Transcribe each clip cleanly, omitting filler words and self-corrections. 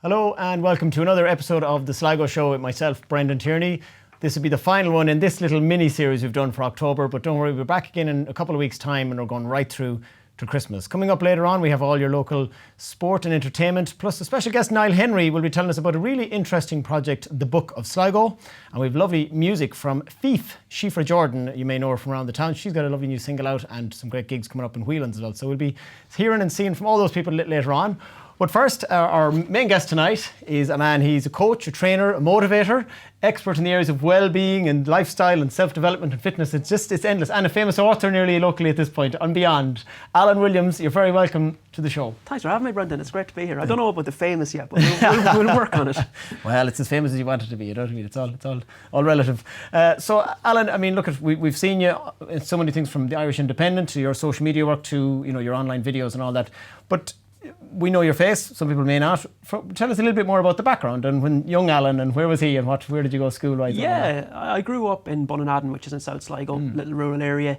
Hello and welcome to another episode of the Sligo Show with myself, Brendan Tierney. This will be the final one in this little mini-series we've done for October, but don't worry, we'll be back again in a couple of weeks' time and we're going right through to Christmas. Coming up later on, we have all your local sport and entertainment, plus a special guest, Niall Henry, will be telling us about a really interesting project, The Book of Sligo. And we have lovely music from Fife, Shifra Jordan. You may know her from around the town. She's got a lovely new single out and some great gigs coming up in Whelan's as well. So we'll be hearing and seeing from all those people a little later on. But first, our main guest tonight is a man. He's a coach, a trainer, a motivator, expert in the areas of well-being and lifestyle and self-development and fitness. It's endless. And a famous author nearly locally at this point and beyond. Alan Williams, you're very welcome to the show. Thanks for having me, Brendan. It's great to be here. I don't know about the famous yet, but we'll work on it. Well, it's as famous as you want it to be. You know what I mean? It's all relative. So, Alan, I mean, look, we've seen you in so many things, from the Irish Independent to your social media work to your online videos and all that. But we know your face, some people may not. Tell us a little bit more about the background and when young Alan, and where was he and where did you go school-wise? Yeah, I grew up in Bunnaden, which is in South Sligo, little rural area.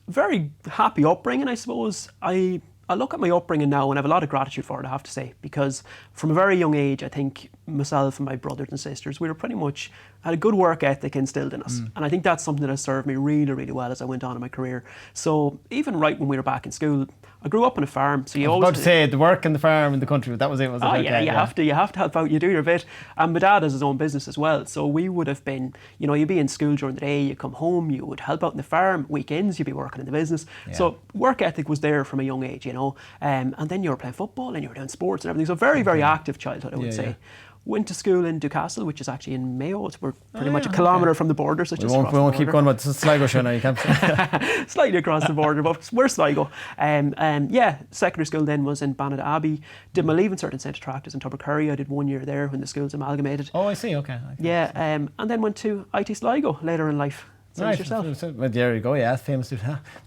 Very happy upbringing, I suppose. I look at my upbringing now and I have a lot of gratitude for it, I have to say, because from a very young age, I think myself and my brothers and sisters, we were pretty much had a good work ethic instilled in us. And I think that's something that has served me really, really well as I went on in my career. So even right when we were back in school, I grew up on a farm. So I was about to say the work and the farm and the country, that was it, was it? Oh yeah, you have to help out, you do your bit. And my dad has his own business as well. So we would have been, you'd be in school during the day, you come home, you would help out in the farm, weekends you'd be working in the business. Yeah. So work ethic was there from a young age, and then you were playing football and you were doing sports and everything. So very, very active childhood, I would say. Yeah. Went to school in Newcastle, which is actually in Mayo. We're pretty much a kilometre from the border. So we won't keep going with the Sligo Show now, you can't. Slightly across the border, but we're Sligo. Secondary school then was in Bannock Abbey. Did my leaving cert in St Tractors in Tubbercurry. I did 1 year there when the schools amalgamated. Oh, I see, okay. Yeah, and then went to IT Sligo later in life. Right. Yourself. Well, there you go, yeah, famous.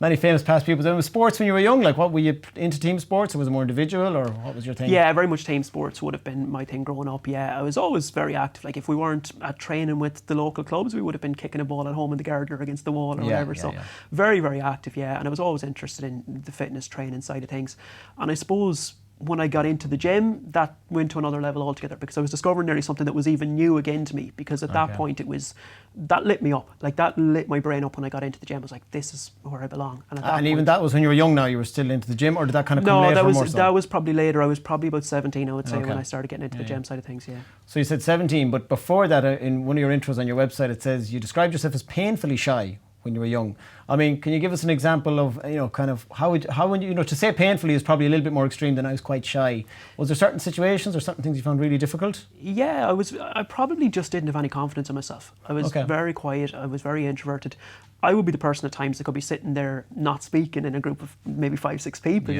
Many famous past people. Then with sports when you were young, like what, were you into team sports or was it more individual or what was your thing? Yeah, very much team sports would have been my thing growing up, yeah. I was always very active. Like if we weren't at training with the local clubs, we would have been kicking a ball at home in the garden or against the wall or whatever. Very, very active, yeah. And I was always interested in the fitness training side of things. And I suppose when I got into the gym, that went to another level altogether because I was discovering nearly something that was even new again to me, because at that point that lit me up. Like that lit my brain up when I got into the gym. I was like, this is where I belong. And even that was when you were young now, you were still into the gym, or did that kind of come later? No, that was probably later. I was probably about 17, I would say, when I started getting into the gym side of things, yeah. So you said 17, but before that, in one of your intros on your website, it says you described yourself as painfully shy when you were young. I mean, can you give us an example of, kind of how when you, to say painfully is probably a little bit more extreme than I was quite shy. Was there certain situations or certain things you found really difficult? Yeah, I probably just didn't have any confidence in myself. I was very quiet, I was very introverted. I would be the person at times that could be sitting there not speaking in a group of maybe 5-6 people,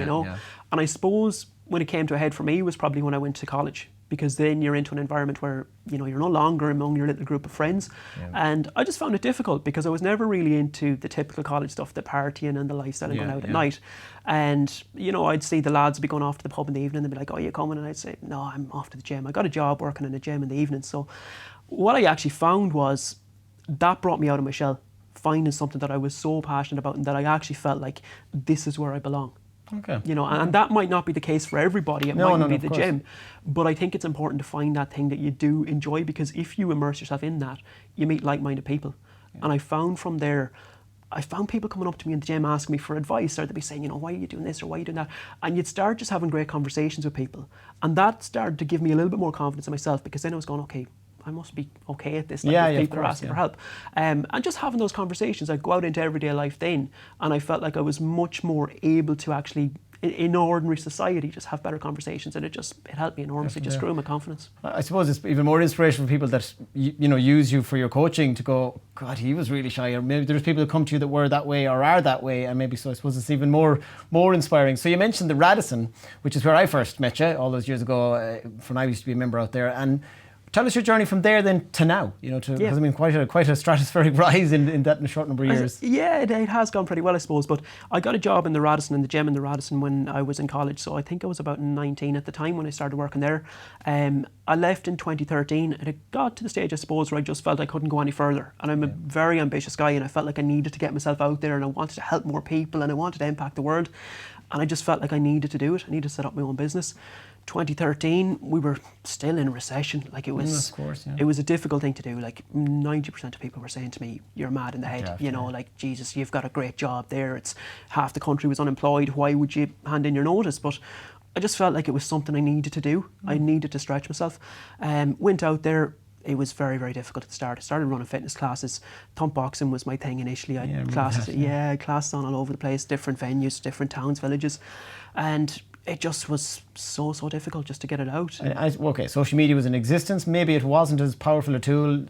And I suppose when it came to a head for me was probably when I went to college, because then you're into an environment where you're no longer among your little group of friends. And I just found it difficult because I was never really into the typical college stuff, the partying and the lifestyle and going out at night. And I'd see the lads be going off to the pub in the evening and they'd be like, oh, you coming? And I'd say, no, I'm off to the gym. I got a job working in a gym in the evening. So what I actually found was that brought me out of my shell, finding something that I was so passionate about and that I actually felt like this is where I belong. Okay. And that might not be the case for everybody. It mightn't be the gym. But I think it's important to find that thing that you do enjoy, because if you immerse yourself in that, you meet like-minded people. And I found from there, people coming up to me in the gym asking me for advice, or they'd be saying, why are you doing this or why are you doing that? And you'd start just having great conversations with people. And that started to give me a little bit more confidence in myself, because then I was going, okay, I must be okay at this. If people are asking for help. And just having those conversations, I'd go out into everyday life then, and I felt like I was much more able to actually, in ordinary society, just have better conversations, and it helped me enormously, just grew my confidence. I suppose it's even more inspiration for people that use you for your coaching to go, God, he was really shy, or maybe there's people that come to you that were that way or are that way, and maybe so I suppose it's even more inspiring. So you mentioned the Radisson, which is where I first met you all those years ago, when I used to be a member out there, and tell us your journey from there then to now, because I mean quite a stratospheric rise in that in a short number of years. Yeah, it has gone pretty well, I suppose, but I got a job in the Radisson, in the gym in the Radisson, when I was in college, so I think I was about 19 at the time when I started working there. I left in 2013 and it got to the stage, I suppose, where I just felt I couldn't go any further, and I'm a very ambitious guy and I felt like I needed to get myself out there and I wanted to help more people and I wanted to impact the world, and I just felt like I needed to do it. I needed to set up my own business. 2013, we were still in recession. Like it was, of course, yeah. It was a difficult thing to do. Like 90% of people were saying to me, "You're mad in the head." You know, like, Jesus, you've got a great job there. It's half the country was unemployed. Why would you hand in your notice? But I just felt like it was something I needed to do. I needed to stretch myself. Went out there. It was very, very difficult at the start. I started running fitness classes. Thump boxing was my thing initially. I had classes, classes on all over the place, different venues, different towns, villages, and it just was so difficult just to get it out. Okay, social media was in existence. Maybe it wasn't as powerful a tool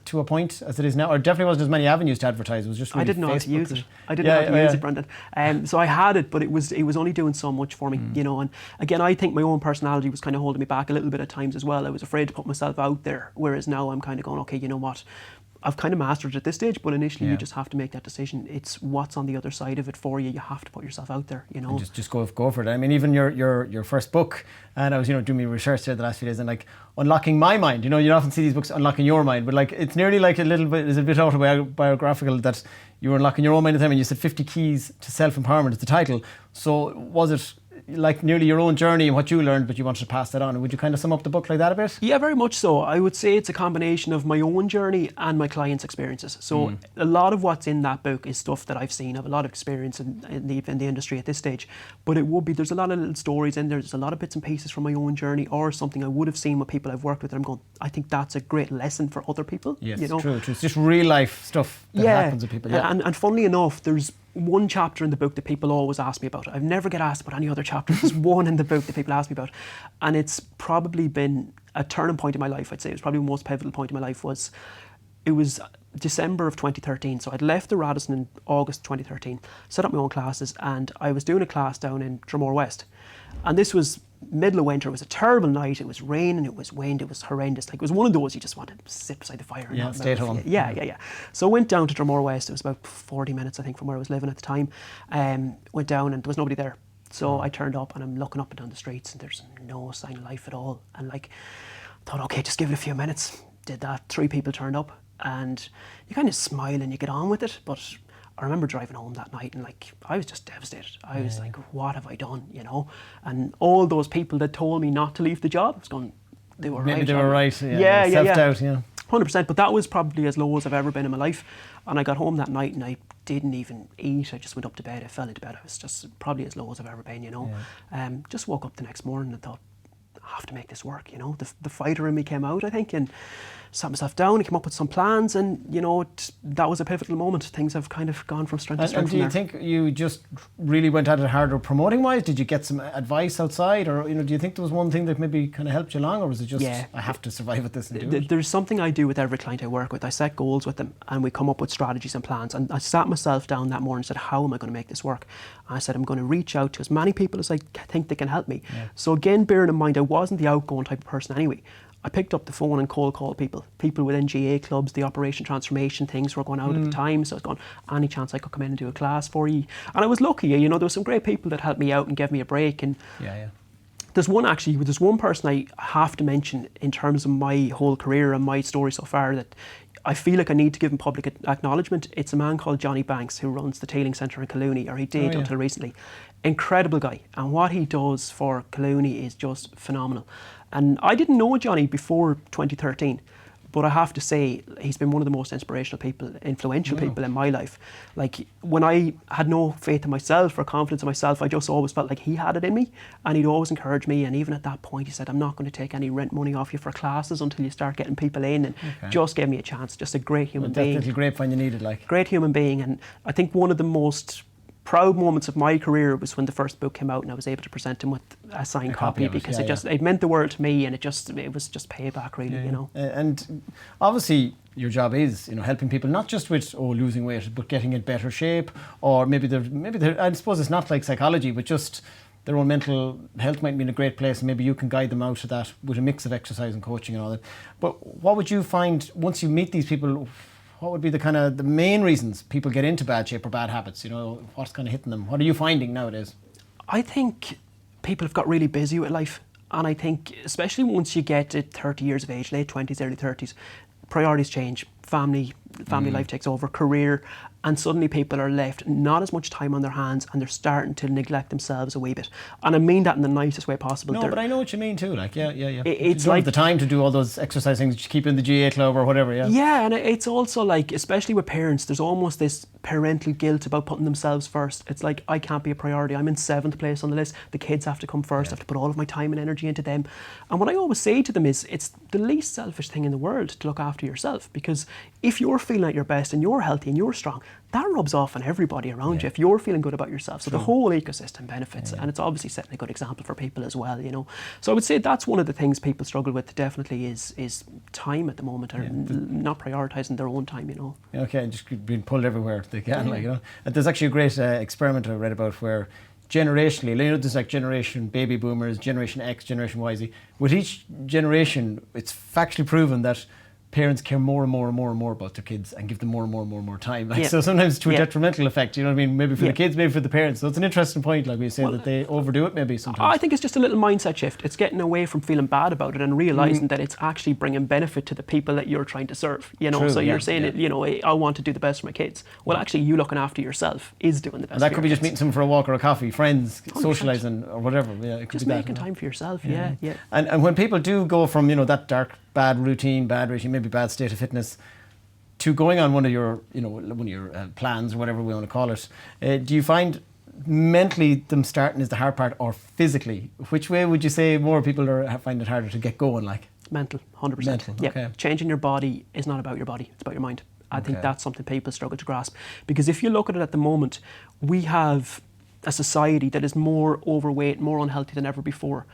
to a point as it is now, or definitely wasn't as many avenues to advertise. It was just really I didn't know how Facebook to use it. I didn't know how to use it, Brendan. So I had it, but it was only doing so much for me, you know. And again, I think my own personality was kind of holding me back a little bit at times as well. I was afraid to put myself out there, whereas now I'm kind of going, okay, you know what? I've kind of mastered it at this stage, but initially you just have to make that decision. It's what's on the other side of it for you. You have to put yourself out there, you know. And just go for it. I mean, even your first book, and I was, doing my research there the last few days, and like unlocking my mind. You often see these books unlocking your mind, but like it's nearly like a bit autobiographical that you were unlocking your own mind at the time, and you said 50 keys to self-empowerment is the title. So was it like nearly your own journey and what you learned, but you wanted to pass that on? Would you kind of sum up the book like that a bit? Yeah, very much so. I would say it's a combination of my own journey and my clients' experiences. So a lot of what's in that book is stuff that I've seen. I have a lot of experience in the industry at this stage, but there's a lot of little stories in there. There's a lot of bits and pieces from my own journey or something I would have seen with people I've worked with, and I'm going, I think that's a great lesson for other people. Yes, true. It's just real life stuff that happens with people. Yeah. And funnily enough, there's one chapter in the book that people always ask me about. I've never get asked about any other chapter. There's one in the book that people ask me about, and it's probably been a turning point in my life. I'd say it was probably the most pivotal point in my life. It was December of 2013. So I'd left the Radisson in August 2013, set up my own classes, and I was doing a class down in Dromore West, and this was middle of winter. It was a terrible night. It was raining, it was wind, it was horrendous. Like, it was one of those you just wanted to sit beside the fire and not stay at home. Yeah. So I went down to Dromore West. It was about 40 minutes, I think, from where I was living at the time. Went down and there was nobody there. So I turned up and I'm looking up and down the streets and there's no sign of life at all. And thought, okay, just give it a few minutes. Did that. 3 people turned up and you kind of smile and you get on with it. But I remember driving home that night and I was just devastated. I was like, what have I done, And all those people that told me not to leave the job, I was going, they were right. Maybe they were right. Self-doubt, yeah. 100%, but that was probably as low as I've ever been in my life. And I got home that night and I didn't even eat. I just went up to bed. I fell into bed. I was just probably as low as I've ever been, Just woke up the next morning and thought, I have to make this work, The fighter in me came out, I think, and sat myself down and came up with some plans, and that was a pivotal moment. Things have kind of gone from strength to strength. And do you think you just really went at it harder promoting wise? Did you get some advice outside, or do you think there was one thing that maybe kind of helped you along, or was it just I have to survive with this and do it? There's something I do with every client I work with. I set goals with them and we come up with strategies and plans, and I sat myself down that morning and said, how am I going to make this work? And I said, I'm going to reach out to as many people as I think they can help me. So again, bearing in mind I wasn't the outgoing type of person anyway, I picked up the phone and cold called people within GA clubs. The Operation Transformation things were going out at the time, so I was going, any chance I could come in and do a class for you? And I was lucky, there were some great people that helped me out and gave me a break. And there's one person I have to mention in terms of my whole career and my story so far that I feel like I need to give him public acknowledgement. It's a man called Johnny Banks who runs the Tailing Centre in Collooney, or he did until recently. Incredible guy, and what he does for Collooney is just phenomenal. And I didn't know Johnny before 2013, but I have to say he's been one of the most inspirational people, influential people in my life. Like, when I had no faith in myself or confidence in myself, I just always felt like he had it in me, and he'd always encourage me. And even at that point, he said, I'm not going to take any rent money off you for classes until you start getting people in, and just gave me a chance. Just a great human being. Definitely great when you needed, Great human being. And I think one of the most proud moments of my career was when the first book came out and I was able to present him with a signed copy because it meant the world to me, and it was just payback, really. And obviously your job is helping people not just with losing weight, but getting in better shape, or maybe I suppose it's not like psychology, but just their own mental health might be in a great place, and maybe you can guide them out of that with a mix of exercise and coaching and all that. But what would you find once you meet these people? What would be the main reasons people get into bad shape or bad habits? What's kind of hitting them? What are you finding nowadays? I think people have got really busy with life. And I think, especially once you get to 30 years of age, late 20s, early 30s, priorities change. Family, family life takes over, career, and suddenly people are left not as much time on their hands, and they're starting to neglect themselves a wee bit. And I mean that in the nicest way possible. No, but I know what you mean too. Like, yeah. It's you don't like have the time to do all those exercise things, keep in the GA club or whatever. Yeah. Yeah, and it's also like, especially with parents, there's almost this parental guilt about putting themselves first. It's like, I can't be a priority. I'm in 7th place on the list. The kids have to come first. I have to put all of my time and energy into them. And what I always say to them is, it's the least selfish thing in the world to look after yourself, because if you're feeling at your best and you're healthy and you're strong, that rubs off on everybody around you if you're feeling good about yourself. So the whole ecosystem benefits, and it's obviously setting a good example for people as well, you know. So I would say that's one of the things people struggle with definitely is time at the moment, or not prioritising their own time, you know. Okay, just being pulled everywhere they can, like, you know. And there's actually a great experiment I read about where generationally, you know, there's like generation baby boomers, generation X, generation Y, Z. With each generation, it's factually proven that parents care more and more and more and more about their kids and give them more and more and more and more time. Like, so sometimes to a detrimental effect, you know what I mean? Maybe for the kids, maybe for the parents. So it's an interesting point, like we say, that they overdo it maybe sometimes. I think it's just a little mindset shift. It's getting away from feeling bad about it and realising that it's actually bringing benefit to the people that you're trying to serve, you know. True, so you're saying, it, you know, I want to do the best for my kids. Well, actually, you looking after yourself is doing the best. And that for could be your just kids. meeting someone for a walk or a coffee, friends, 100%. socialising or whatever. Yeah, it could Just be making that, time for yourself, And when people do go from, you know, that dark, bad routine, maybe bad state of fitness, to going on one of your, you know, one of your plans or whatever we want to call it, do you find mentally them starting is the hard part, or physically? Which way would you say more people find it harder to get going? Like mental, 100%. Mental, okay. Changing your body is not about your body; it's about your mind. I think that's something people struggle to grasp, because if you look at it at the moment, we have a society that is more overweight, more unhealthy than ever before.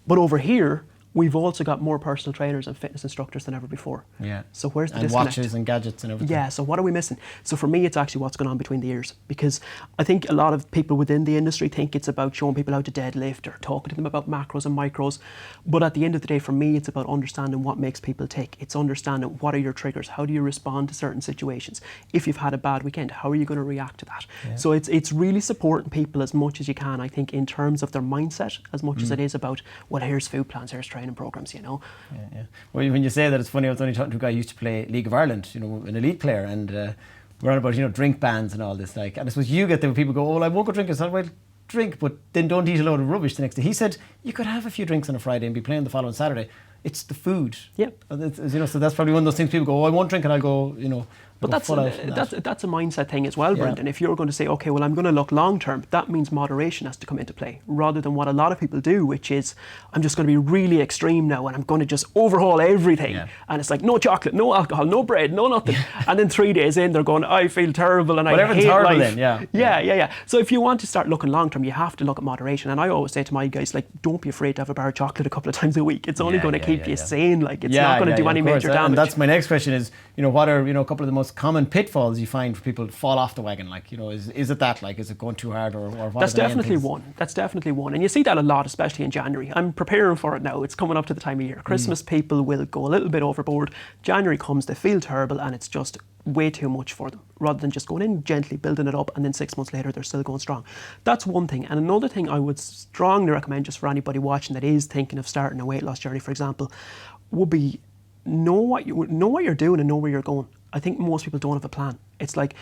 But over here, we've also got more personal trainers and fitness instructors than ever before. Yeah. So where's the and disconnect? Watches and gadgets and everything. Yeah, so what are we missing? So for me, it's actually what's going on between the ears, because I think a lot of people within the industry think it's about showing people how to deadlift or talking to them about macros and micros. But at the end of the day, for me, it's about understanding what makes people tick. It's understanding what are your triggers, how do you respond to certain situations. If you've had a bad weekend, how are you going to react to that? Yeah. So it's really supporting people as much as you can, I think, in terms of their mindset, as much as it is about, well, here's food plans, here's training programs, you know. Yeah. Well, when you say that, it's funny. I was only talking to a guy who used to play League of Ireland, you know, an elite player, and we're on about, you know, drink bans and all this. Like, and I suppose you get there where people go, oh, well, I won't go drink. I said, well, drink, but then don't eat a load of rubbish the next day. He said you could have a few drinks on a Friday and be playing the following Saturday. It's the food. Yep. You know, so that's probably one of those things people go, oh, I won't drink and I'll go, you know. But that's a mindset thing as well, Brendan. If you're going to say, okay, well, I'm going to look long term, that means moderation has to come into play, rather than what a lot of people do, which is, I'm just going to be really extreme now and I'm going to just overhaul everything. Yeah. And it's like, no chocolate, no alcohol, no bread, no nothing. And then 3 days in, they're going, I feel terrible and I hate life. Then, yeah. So if you want to start looking long term, you have to look at moderation. And I always say to my guys, like, don't be afraid to have a bar of chocolate a couple of times a week. It's only going to keep you sane. Like, it's not going to do any major damage. And that's my next question is, you know, what are, you know, a couple of the most common pitfalls you find for people to fall off the wagon? Like, you know, is it that, like, is it going too hard, or what? That's definitely one. And you see that a lot, especially in January. I'm preparing for it now. It's coming up to the time of year. Christmas people will go a little bit overboard. January comes, they feel terrible, and it's just way too much for them, rather than just going in gently, building it up, and then 6 months later they're still going strong. That's one thing. And another thing I would strongly recommend, just for anybody watching that is thinking of starting a weight loss journey, for example, would be know what you're doing and know where you're going. I think most people don't have a plan. It's like,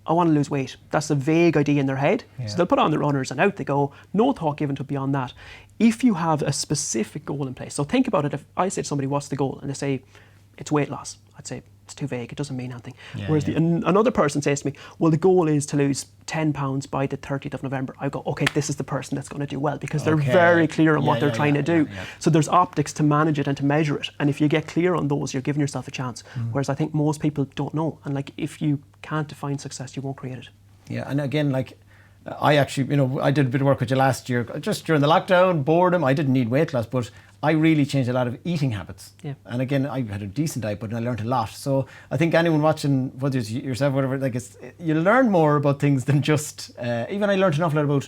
I want to lose weight. That's a vague idea in their head. Yeah. So they'll put on the runners and out they go. No thought given to beyond that. If you have a specific goal in place, so think about it. If I say to somebody, what's the goal? And they say, it's weight loss. I'd say, it's too vague. It doesn't mean anything. Yeah, Whereas another person says to me, well, the goal is to lose 10 pounds by the 30th of November. I go, okay, this is the person that's going to do well, because they're very clear on what they're trying to do. Yeah. So there's optics to manage it and to measure it. And if you get clear on those, you're giving yourself a chance. Whereas I think most people don't know. And like, if you can't define success, you won't create it. Yeah, and again, like, I actually, you know, I did a bit of work with you last year, just during the lockdown, boredom. I didn't need weight loss, but I really changed a lot of eating habits. Yeah. And again, I had a decent diet, but I learned a lot. So I think anyone watching, whether it's yourself or whatever, like, you learn more about things than just, even I learned an awful lot about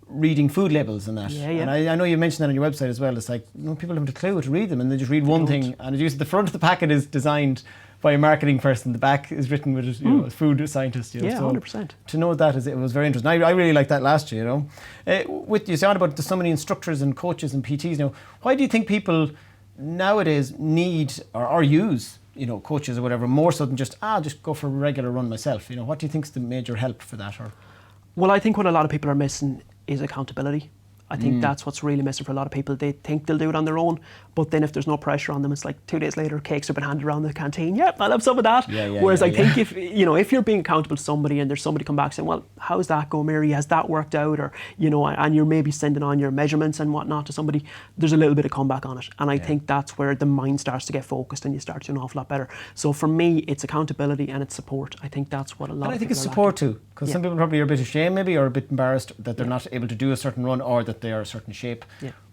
reading food labels and that. And I know you mentioned that on your website as well. It's like, you know, people haven't a clue how to read them, and they just read one thing, and it's the front of the packet is designed by a marketing person. The back is written with, you know, a food scientist. You know, so 100%. To know that it was very interesting. I really liked that last year. You know, with you sound about so many instructors and coaches and PTs now. Why do you think people nowadays need or use coaches or whatever, more so than just go for a regular run myself? What do you think's the major help for that? Or well, I think what a lot of people are missing is accountability. I think that's what's really missing for a lot of people. They think they'll do it on their own, but then if there's no pressure on them, it's like 2 days later, cakes have been handed around the canteen. Yep, I'll have some of that. Whereas I think if you're being accountable to somebody and there's somebody come back saying, well, how's that going, Mary? Has that worked out? Or, and you're maybe sending on your measurements and whatnot to somebody, there's a little bit of comeback on it. And I think that's where the mind starts to get focused and you start to do an awful lot better. So for me, it's accountability and it's support. I think that's what a lot of people are. And I think it's support too, because some people probably are a bit ashamed maybe, or a bit embarrassed that they're not able to do a certain run, or that they are a certain shape.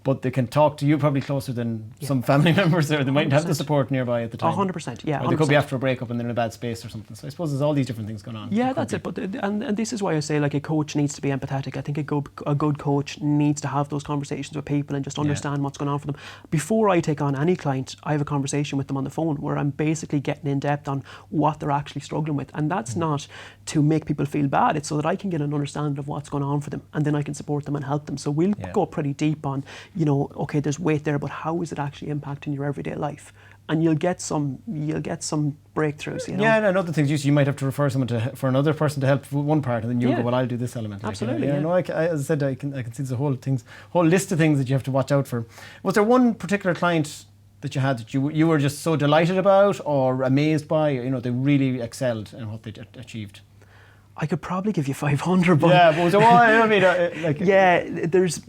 But they can talk to you probably closer than some family members there. They mightn't have the support nearby at the time. 100%, yeah. 100%. Or they could be after a breakup and they're in a bad space or something. So I suppose there's all these different things going on. Yeah, that's it. But and this is why I say, like, a coach needs to be empathetic. I think a good coach needs to have those conversations with people and just understand what's going on for them. Before I take on any client, I have a conversation with them on the phone where I'm basically getting in depth on what they're actually struggling with. And that's not to make people feel bad. It's so that I can get an understanding of what's going on for them, and then I can support them and help them. So we'll go pretty deep on, okay, there's weight there, but how is it actually impacting your everyday life? And you'll get some breakthroughs. Yeah, and another thing is you might have to refer someone for another person to help with one part, and then you'll go, well, I'll do this element. Absolutely. No, as I said, I can see the whole list of things that you have to watch out for. Was there one particular client that you had that you were just so delighted about or amazed by? They really excelled in what they achieved. I could probably give you 500, but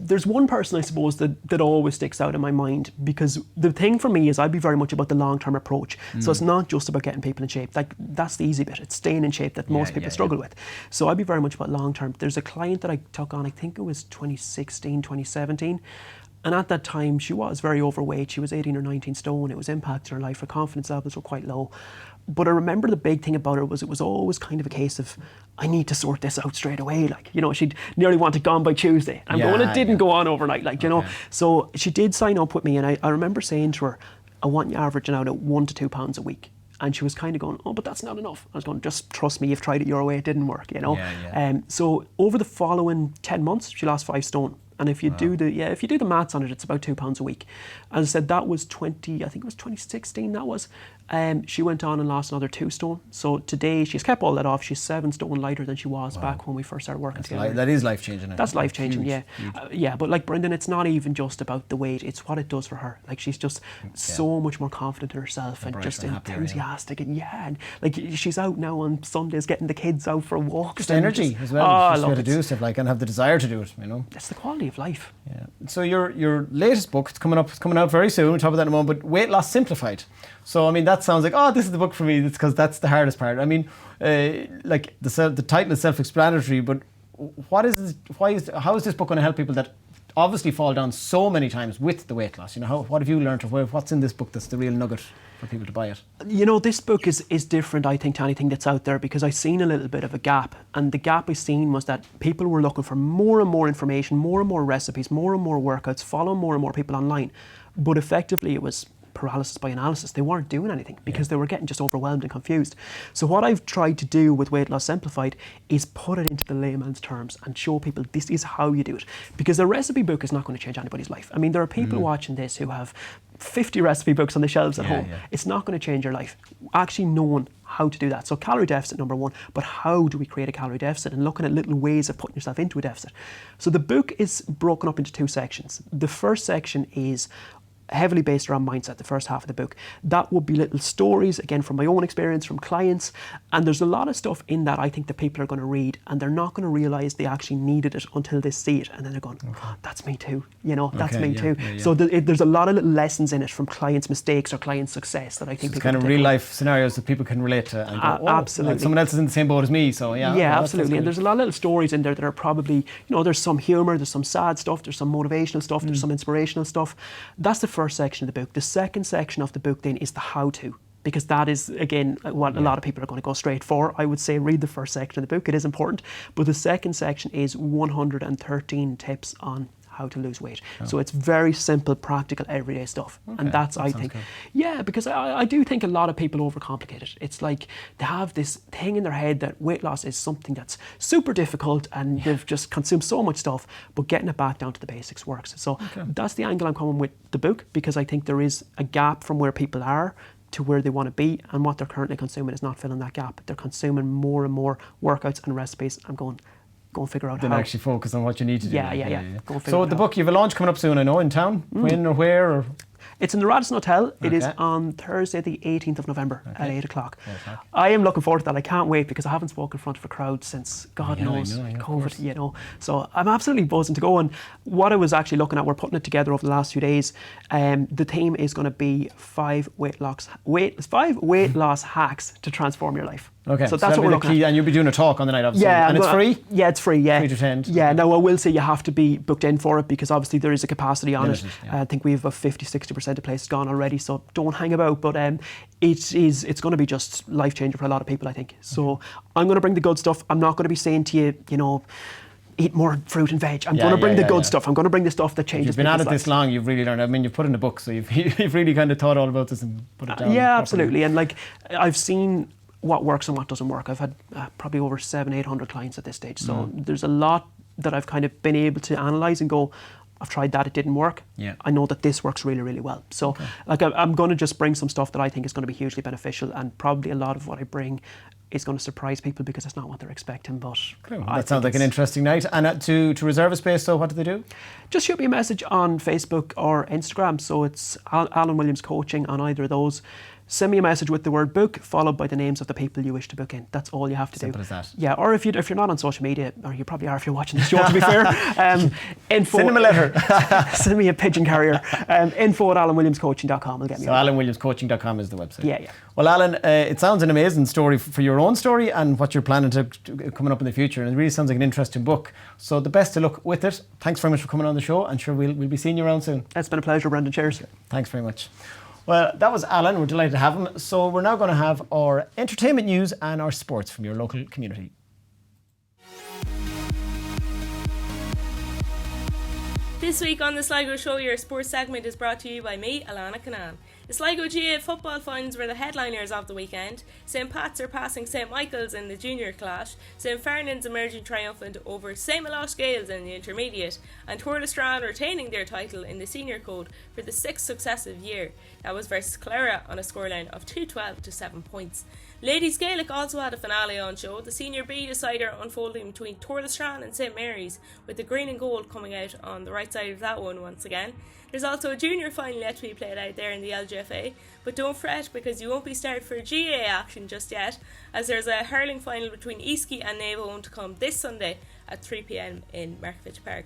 there's one person, I suppose, that always sticks out in my mind, because the thing for me is I'd be very much about the long-term approach. So it's not just about getting people in shape. Like, that's the easy bit. It's staying in shape that most people struggle with. So I'd be very much about long-term. There's a client that I took on, I think it was 2016, 2017. And at that time, she was very overweight. She was 18 or 19 stone. It was impacting her life. Her confidence levels were quite low. But I remember the big thing about her was it was always kind of a case of, I need to sort this out straight away. Like, she'd nearly want it gone by Tuesday. And it didn't go on overnight, So she did sign up with me. And I remember saying to her, I want you averaging out at £1 to £2 a week. And she was kind of going, oh, but that's not enough. I was going, just trust me, you've tried it your way, it didn't work, So over the following 10 months, she lost 5 stone. And if you do the maths on it, it's about £2 a week. As I said, that was 2016, that was. She went on and lost another 2 stone. So today, she's kept all that off. She's 7 stone lighter than she was back when we first started working together. That is life-changing. That's life-changing, huge. But like Brendan, it's not even just about the weight. It's what it does for her. Like, she's just so much more confident in herself and just enthusiastic. And like, she's out now on Sundays getting the kids out for a walk. Just energy as well. Just to do stuff, and have the desire to do it, It's the quality of life. Yeah. So your latest book, it's coming out very soon. We'll talk about that in a moment. But Weight Loss Simplified. So I mean, that sounds like, this is the book for me. It's because that's the hardest part. I mean, like the title is self-explanatory, but how is this book going to help people that obviously fall down so many times with the weight loss? What have you learned, or what's in this book that's the real nugget for people to buy it? This book is different, I think, to anything that's out there, because I've seen a little bit of a gap, and the gap I seen was that people were looking for more and more information, more and more recipes, more and more workouts, following more and more people online, but effectively it was paralysis by analysis. They weren't doing anything because they were getting just overwhelmed and confused. So what I've tried to do with Weight Loss Simplified is put it into the layman's terms and show people this is how you do it. Because a recipe book is not going to change anybody's life. I mean, there are people watching this who have 50 recipe books on the shelves at home. It's not going to change your life. Actually knowing how to do that. So calorie deficit, number one, but how do we create a calorie deficit, and looking at little ways of putting yourself into a deficit. So the book is broken up into 2 sections. The first section is heavily based around mindset, the first half of the book. That would be little stories, again, from my own experience, from clients. And there's a lot of stuff in that I think that people are going to read, and they're not going to realise they actually needed it until they see it. And then they're going, that's me too. That's me too. So there's a lot of little lessons in it from clients' mistakes or clients' success that I think people kind of real life scenarios that people can relate to. And go, absolutely. Like someone else is in the same boat as me. So absolutely. And there's a lot of little stories in there that are probably, there's some humour, there's some sad stuff, there's some motivational stuff, there's some inspirational stuff. That's the first section of the book. The second section of the book then is the how-to, because that is, again, what a lot of people are going to go straight for. I would say read the first section of the book. It is important. But the second section is 113 tips on how to lose weight. So it's very simple, practical, everyday stuff. And that's, I think, because I do think a lot of people overcomplicate it. It's like they have this thing in their head that weight loss is something that's super difficult, and they've just consumed so much stuff, but getting it back down to the basics works. So that's the angle I'm coming with the book, because I think there is a gap from where people are to where they want to be, and what they're currently consuming is not filling that gap. They're consuming more and more workouts and recipes. I'm going and figure out then how. Actually focus on what you need to do. Yeah. So the book, you have a launch coming up soon, I know, in town. When or where? Or? It's in the Radisson Hotel. It is on Thursday the 18th of November at 8 o'clock. I am looking forward to that. I can't wait because I haven't spoken in front of a crowd since God knows COVID, you know. So I'm absolutely buzzing to go. And what I was actually looking at, we're putting it together over the last few days. The theme is going to be 5 weight loss hacks to transform your life. Okay, so that's what we're looking at. And you'll be doing a talk on the night, obviously. Yeah, and it's free? Yeah, it's free, yeah. Free to attend? Yeah, now I will say you have to be booked in for it because obviously there is a capacity on it. I think we have a 50-60% of places gone already, so don't hang about. But it's going to be just life-changing for a lot of people, I think. So I'm going to bring the good stuff. I'm not going to be saying to you, you know, eat more fruit and veg. I'm going to bring the good stuff. I'm going to bring the stuff that changes. You've been at it this long, you've really learned. I mean, you've put in a book, so you've really kind of thought all about this and put it down. Yeah, absolutely. And like, I've seen what works and what doesn't work. I've had probably over 700-800 clients at this stage. So there's a lot that I've kind of been able to analyse and go, I've tried that, it didn't work. Yeah. I know that this works really, really well. So like I'm going to just bring some stuff that I think is going to be hugely beneficial, and probably a lot of what I bring is going to surprise people because it's not what they're expecting. But cool. That sounds like an interesting night. And to reserve a space, so what do they do? Just shoot me a message on Facebook or Instagram. So it's Alan Williams Coaching on either of those. Send me a message with the word book, followed by the names of the people you wish to book in. That's all you have to do. Simple as that. Yeah, or if you're not on social media, or you probably are if you're watching this show, to be fair. Info, send him a letter. Send me a pigeon carrier. info@alanwilliamscoaching.com will get me. So alanwilliamscoaching.com is the website. Yeah. Well, Alan, it sounds an amazing story for your own story and what you're planning to coming up in the future. And it really sounds like an interesting book. So the best of luck with it. Thanks very much for coming on the show. And sure, we'll be seeing you around soon. It's been a pleasure, Brendan. Cheers. Thanks very much. Well, that was Alan. We're delighted to have him. So we're now going to have our entertainment news and our sports from your local community. This week on the Sligo Show, your sports segment is brought to you by me, Alana Canan. The Sligo GA football finals were the headliners of the weekend. St Pat's are passing St Michael's in the junior clash, St Fernand's emerging triumphant over St Milosh Gales in the intermediate, and Tourlestrane retaining their title in the senior code for the 6th successive year. That was versus Clara on a scoreline of 2-12 to 7 points. Ladies Gaelic also had a finale on show, the Senior B decider unfolding between Tourlestrane and St Mary's, with the green and gold coming out on the right side of that one once again. There's also a junior final yet to be played out there in the LGFA, but don't fret because you won't be started for GA action just yet, as there's a hurling final between Easky and Navan to come this Sunday at 3 p.m. in Markievicz Park.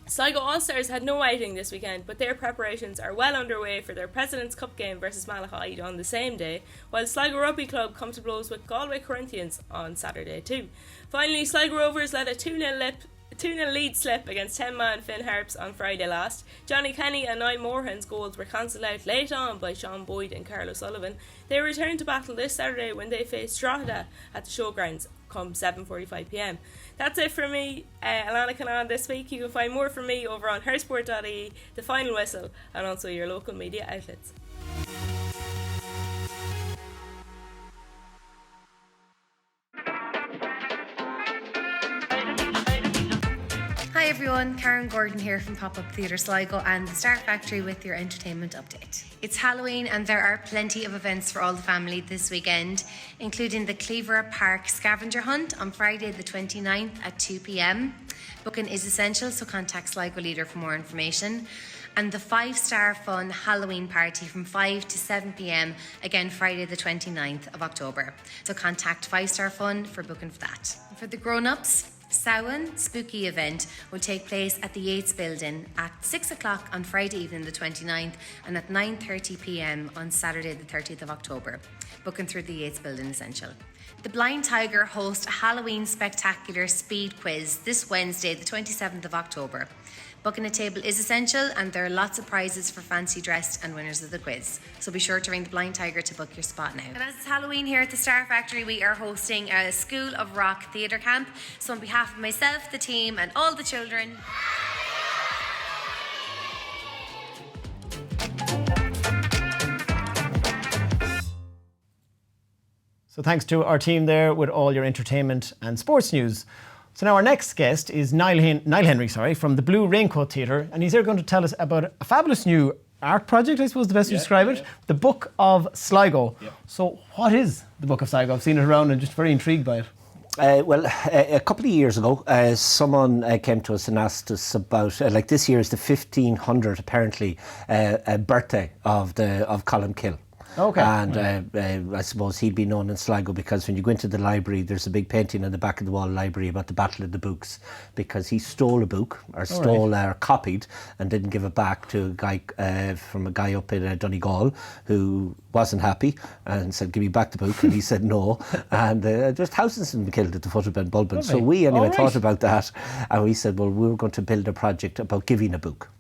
Sligo All-Stars had no outing this weekend, but their preparations are well underway for their President's Cup game versus Malahide on the same day, while Sligo Rugby Club come to blows with Galway Corinthians on Saturday too. Finally, Sligo Rovers led a 2-0 lead slip against 10-man Finn Harps on Friday last. Johnny Kenny and Niall Moorhan's goals were cancelled out late on by Sean Boyd and Carlo Sullivan. They return to battle this Saturday when they face Drogheda at the showgrounds come 7:45 p.m. That's it from me, Alana Canan, this week. You can find more from me over on hersport.ie, The Final Whistle, and also your local media outlets. Hi everyone, Karen Gordon here from Pop-Up Theatre Sligo and the Star Factory with your entertainment update. It's Halloween and there are plenty of events for all the family this weekend, including the Cleaver Park Scavenger Hunt on Friday the 29th at 2 p.m. Booking is essential, so contact Sligo Leader for more information. And the 5-Star Fun Halloween Party from 5 to 7 p.m, again Friday the 29th of October. So contact 5-Star Fun for booking for that. For the grown-ups, Samhain Spooky event will take place at the Yates Building at 6 o'clock on Friday evening the 29th and at 9:30 p.m. on Saturday the 30th of October. Booking through the Yates Building Essential. The Blind Tiger host a Halloween spectacular speed quiz this Wednesday the 27th of October. Booking a table is essential and there are lots of prizes for fancy dressed and winners of the quiz. So be sure to ring the Blind Tiger to book your spot now. And as it's Halloween here at the Star Factory, we are hosting a School of Rock theatre camp. So on behalf of myself, the team and all the children... So thanks to our team there with all your entertainment and sports news. So now our next guest is Niall Henry from the Blue Raincoat Theatre, and he's here going to tell us about a fabulous new art project, I suppose, the best to describe it. The Book of Sligo. Yeah. So what is the Book of Sligo? I've seen it around and just very intrigued by it. A couple of years ago, someone came to us and asked us about, this year is the 1500 apparently birthday of Colm Kill. Okay. And I suppose he'd be known in Sligo because when you go into the library, there's a big painting on the back of the wall library about the Battle of the Books, because he stole a book, or copied, and didn't give it back to a guy from a guy up in Donegal who wasn't happy and said, give me back the book, and he said no. And there's thousands of them killed at the foot of Ben Bulben. Okay. So we thought about that, and we said, well, we were going to build a project about giving a book.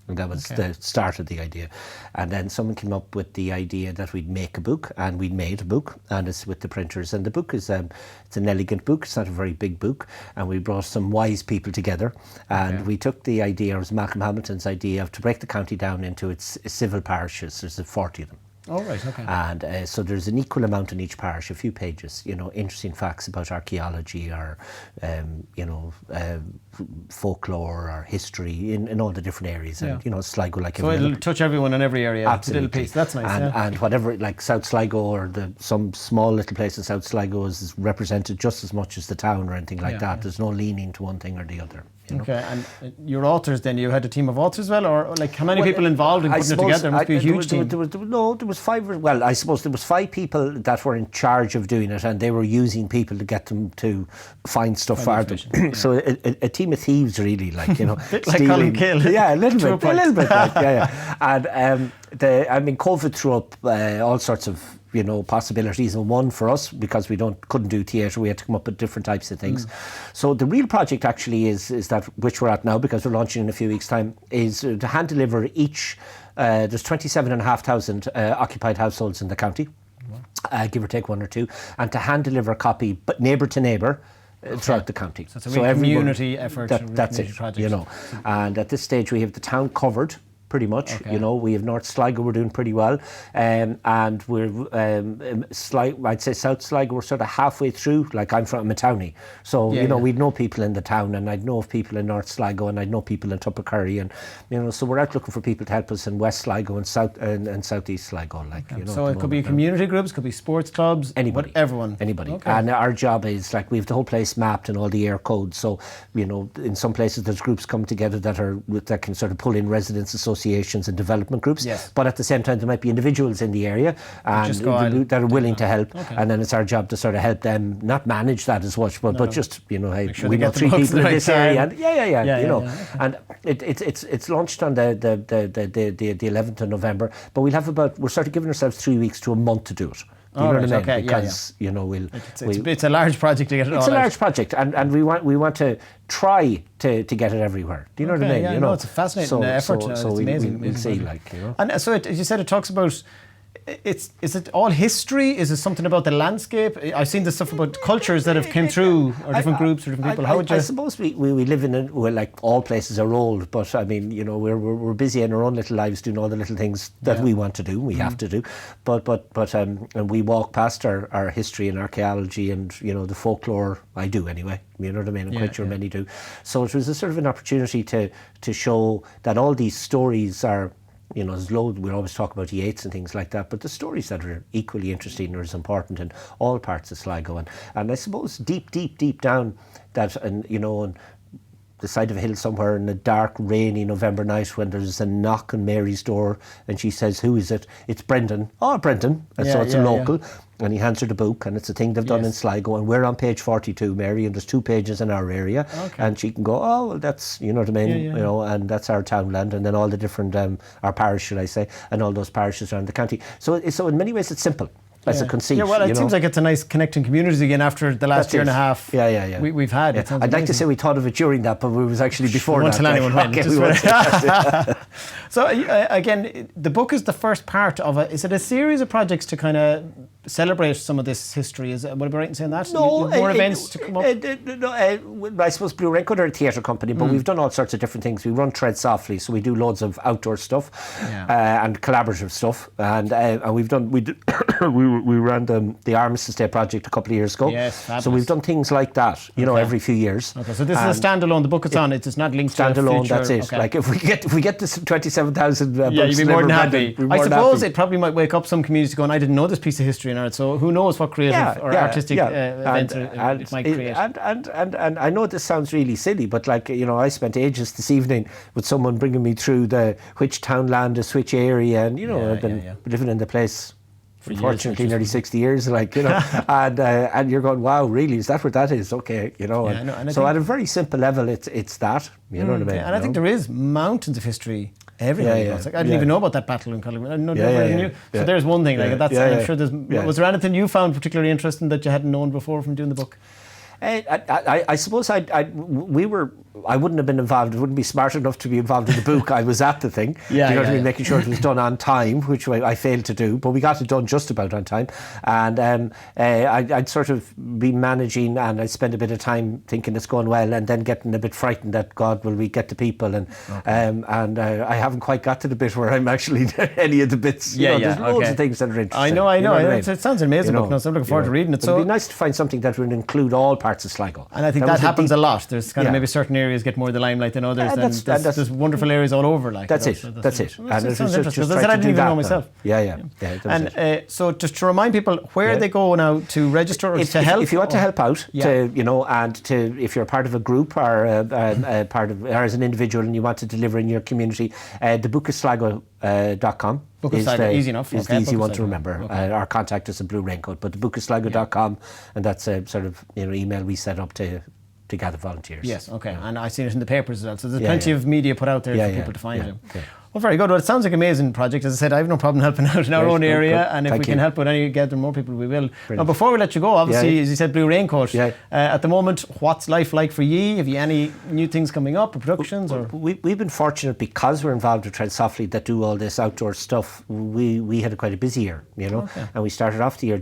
And that was the start of the idea. And then someone came up with the idea that we'd make a book, and we'd made a book, and it's with the printers. And the book is it's an elegant book. It's not a very big book. And we brought some wise people together, and we took the idea, it was Malcolm Hamilton's idea, to break the county down into its civil parishes. There's 40 of them. Oh, right, okay. And so there's an equal amount in each parish, a few pages, interesting facts about archaeology or, folklore or history in all the different areas. Yeah. And, Sligo, like so it'll touch everyone in every area. Absolutely. Little piece. That's nice, and whatever, like South Sligo or some small little place in South Sligo is represented just as much as the town or anything like that. Yeah. There's no leaning to one thing or the other. Okay, and your authors then, you had a team of authors as well, or how many people involved in putting it together? There must be a huge team. There was 5, I suppose there was 5 people that were in charge of doing it, and they were using people to get them to find stuff for them. Yeah. So a team of thieves really, bit like stealing. Colm Kill. Yeah, a little bit like, And COVID threw up all sorts of possibilities, and one for us, because we couldn't do theatre, we had to come up with different types of things. So the real project actually is that, which we're at now, because we're launching in a few weeks' time, is to hand deliver each. There's 27,500 occupied households in the county, give or take 1 or 2, and to hand deliver a copy, but neighbour to neighbour. Throughout the county. So it's a real community effort. That's it, project. And at this stage we have the town covered pretty much. Okay. We have North Sligo, we're doing pretty well, and we're I'd say South Sligo, we're sort of halfway through. Like, I'm from a townie, so we'd know people in the town, and I'd know of people in North Sligo, and I'd know people in Tuppercurry, and so we're out looking for people to help us in West Sligo and South and Southeast Sligo. So it could be community groups, could be sports clubs, anybody. Okay. And our job is, we have the whole place mapped and all the air codes. So in some places there's groups come together that can sort of pull in residents' associations and development groups. Yes. But at the same time there might be individuals in the area and that are willing to help. Okay. And then it's our job to sort of help them, not manage that as much, but just hey, we know 3 people in this area. And and it's launched on the 11th of November, but we're sort of giving ourselves 3 weeks to a month to do it. Do you know what I mean? Okay, because it's a large project to get it all out. It's a large project, and we want to try to get it everywhere. Do you know what I mean? Yeah, it's a fascinating effort. So it's amazing. We'll see, And so as you said, it talks about. Is it all history? Is it something about the landscape? I've seen the stuff about cultures that have came through, or different groups, or different people. How would you? I suppose we live in all places are old, but I mean, we're busy in our own little lives doing all the little things that we want to do, we have to do, but and we walk past our history and archaeology and the folklore. I do anyway. You know what I mean? I'm quite sure many do. So it was a sort of an opportunity to show that all these stories are. There's loads, we always talk about Yeats and things like that, but the stories that are equally interesting are as important in all parts of Sligo. And I suppose deep down that, on the side of a hill somewhere in a dark, rainy November night, when there's a knock on Mary's door and she says, "Who is it?" "It's Brendan." "Oh, Brendan." And so it's a local. And he hands her the book, and it's a thing they've done in Sligo, and we're on page 42, Mary, and there's 2 pages in our area. Okay. And she can go, "Oh, well, that's," you know what I mean? And that's our townland, and then all the different, our parish, should I say, and all those parishes around the county. So in many ways it's simple. As a conceit. Yeah, well, it seems like it's a nice connecting communities again after the last year and a half we've had. Yeah. I'd like to say we thought of it during that, but it was actually before that. Until anyone went. So again, the book is the first part of is it a series of projects to kind of celebrate some of this history. Would I be right in saying that? No, more events to come up? I suppose Blue Raincoat are a theatre company, but we've done all sorts of different things. We run Tread Softly, so we do loads of outdoor stuff and collaborative stuff. And we've done we ran the Armistice Day project a couple of years ago. Yes, fabulous. So we've done things like that, every few years. Okay, so this is a standalone. The book it's on. It's not linked to a standalone. future. That's it. Okay. Like if we get this 27,000 books, you'd be more than happy. I suppose happy. it probably might wake up some communities going, I didn't know this piece of history in art. So who knows what creative or artistic events it might create. And I know this sounds really silly, but I spent ages this evening with someone bringing me through which townland is which area, and I've been living in the place unfortunately nearly 60 years, and you're going, wow, really, is that what that is? Okay, so at a very simple level, it's that, you know what I mean? And I think there is mountains of history everywhere. I didn't even know about that battle in Culligan. I never knew. So there's one thing. I'm sure was there anything you found particularly interesting that you hadn't known before from doing the book? I suppose I wouldn't have been involved. I wouldn't be smart enough to be involved in the book. I was at the thing, making sure it was done on time, which I failed to do, but we got it done just about on time. And I'd sort of be managing, and I'd spend a bit of time thinking it's going well, and then getting a bit frightened that God, will we get the people? And I haven't quite got to the bit where I'm actually any of the bits. There's loads of things that are interesting. I know. It sounds an amazing book. So I'm looking forward to reading it. So it'd be nice to find something that would include all parts of Sligo. And I think that happens a lot. There's kind of maybe certain areas get more of the limelight than others. There's wonderful areas all over. That's it. And it sounds interesting. I didn't even know myself. And so just to remind people where they go now to register or to help. If you want to help out, if you're part of a group or as an individual and you want to deliver in your community, the book is Sligo.com. Is easy enough. Is the easy one to remember. Our contact us at Blue Raincoat, but the book is Sligo.com, and that's a sort of email we set up to gather volunteers. Yes, okay, and I've seen it in the papers as well. So there's plenty of media put out there for people to find it. Well, very good. Well, it sounds like an amazing project. As I said, I have no problem helping out in our own area, and if we can help with gather more people, we will. Brilliant. Now, before we let you go, obviously, as you said, Blue Raincoat. At the moment, what's life like for you? Have you any new things coming up, or productions? We've been fortunate because we're involved with Tread Softly that do all this outdoor stuff. We had quite a busy year, and we started off the year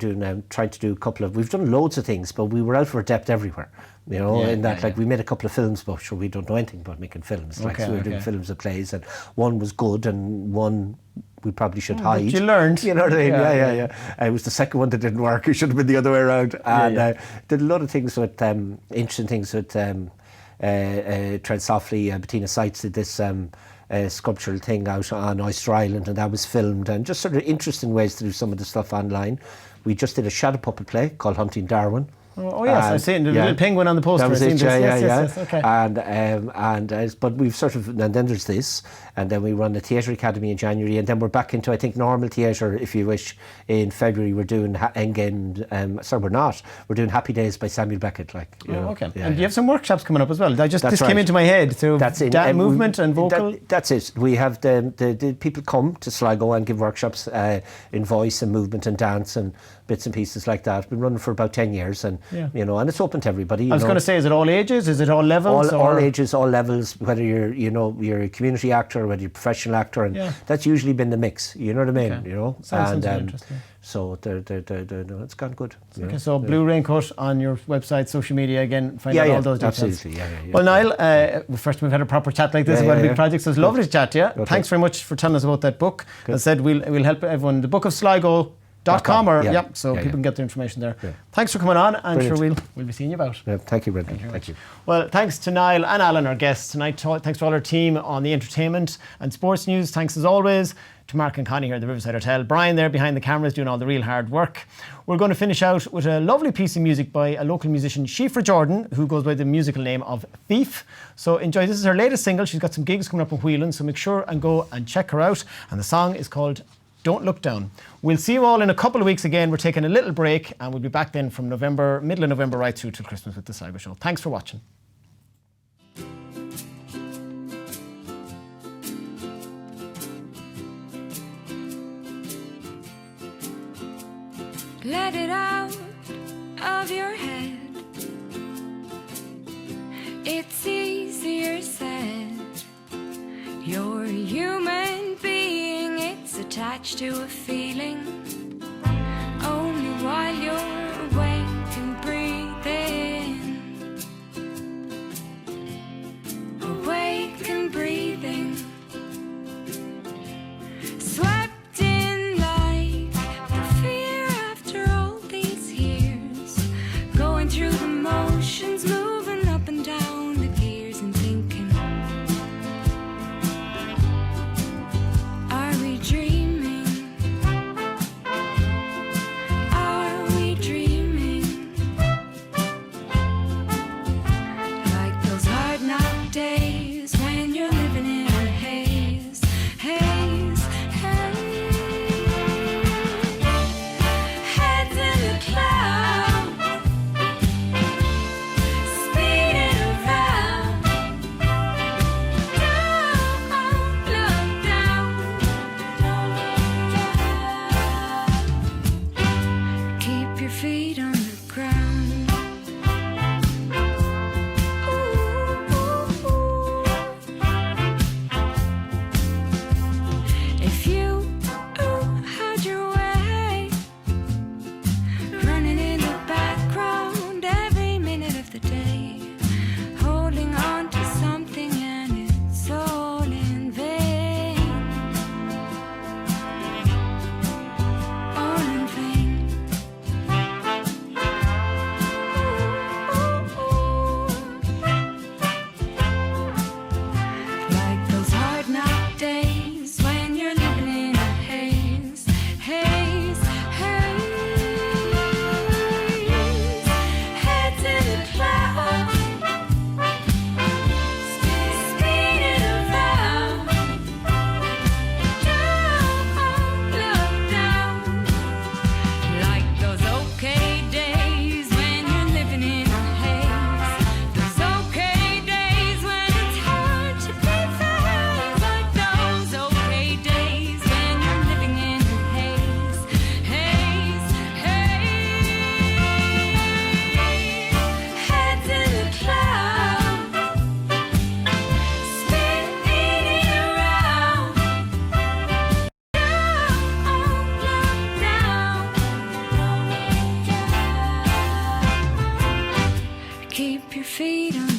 trying to do a couple of. We've done loads of things, but we were out for depth everywhere. We made a couple of films, but we don't know anything about making films. So we were doing films and plays, and one was good, and one we probably should hide. But you learned. You know what I mean? Yeah. It was the second one that didn't work. It should have been the other way around. And did a lot of things with interesting things with Tread Softly. Bettina Seitz did this sculptural thing out on Oyster Island, and that was filmed, and just sort of interesting ways to do some of the stuff online. We just did a shadow puppet play called Hunting Darwin. Oh yes, I've seen the little penguin on the poster. That was it, yes, okay. But we've sort of, and then there's this, and then we run the Theatre Academy in January, and then we're back into, I think, normal theatre, if you wish. In February, we're doing we're not. We're doing Happy Days by Samuel Beckett, Okay. And you have some workshops coming up as well. This came into my head. So that's movement and vocal. That's it. We have the people come to Sligo and give workshops in voice and movement and dance and bits and pieces like that. We've been running for about 10 years, and and it's open to everybody. I was going to say, is it all ages? Is it all levels? All ages, all levels. Whether you're a community actor, or whether you're a professional actor, and that's usually been the mix. You know what I mean? Okay. Sounds interesting. So it's gone good. Okay, so Blue Raincoat on your website, social media, again, find out all those details. Absolutely, Well, Niall, first we've had a proper chat like this about a big project, so it's lovely to chat to you. Okay. Thanks very much for telling us about that book. Good. As I said, we'll help everyone. The Book of Sligo. .com so people can get their information there. Thanks for coming on, and sure we'll be seeing you about. Thank you, Brendan. Thank you. Well, thanks to Niall and Alan, our guests tonight. Thanks to all our team on the entertainment and sports news. Thanks as always to Mark and Connie here at the Riverside Hotel. Brian there behind the cameras doing all the real hard work. We're going to finish out with a lovely piece of music by a local musician, Shifra Jordan, who goes by the musical name of Thief. So enjoy. This is her latest single. She's got some gigs coming up in Whelan, so make sure and go and check her out. And the song is called Don't Look Down. We'll see you all in a couple of weeks again. We're taking a little break, and we'll be back then from middle of November right through till Christmas with the Sligo Show. Thanks for watching. Let it out of your head. It's easier said. You're a human being, it's attached to a feeling. Only ground. If you had your way, running in the background every minute of the day, holding on to something and it's all in vain, all in vain. Like those hard knock days when you're living in a haze, haze, haze. Head to the clouds, spinning around, down, look down. Like those okay days when you're living in a haze, those okay days when it's hard to be fair. Like those okay days when you're living in a haze, haze, haze. Head to the clouds, spinning around, down, down. Keep your feet on